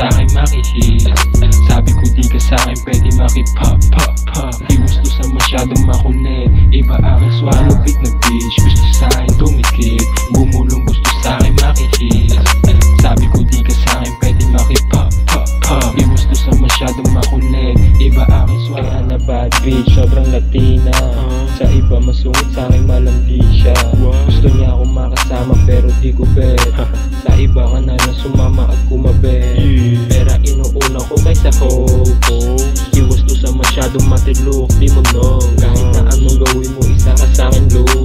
sa'kin makihil. Sabi ko di ka sa'kin pwede makipop pop pop. Di gusto sa masyadong makulit, iba aking swallow big na bitch. Gusto sa'kin tumikit, bumulong gusto sa'kin makihil. Sabi ko di ka sa'kin pwede makipop pop pop. Di gusto sa masyadong makulit, iba aking swallow. Kaya na bad bitch, sobrang Latina. Sa iba masungit, sa'kin malandi siya. Gusto niya akong makasama pero di ko bet. Sa iba ka na sumama at kumabet. Pera inuuna ko kaysa hope. Di gusto sa masyadong matilok, di mo nong. Kahit na anong gawin mo, isa ka sa'kin low.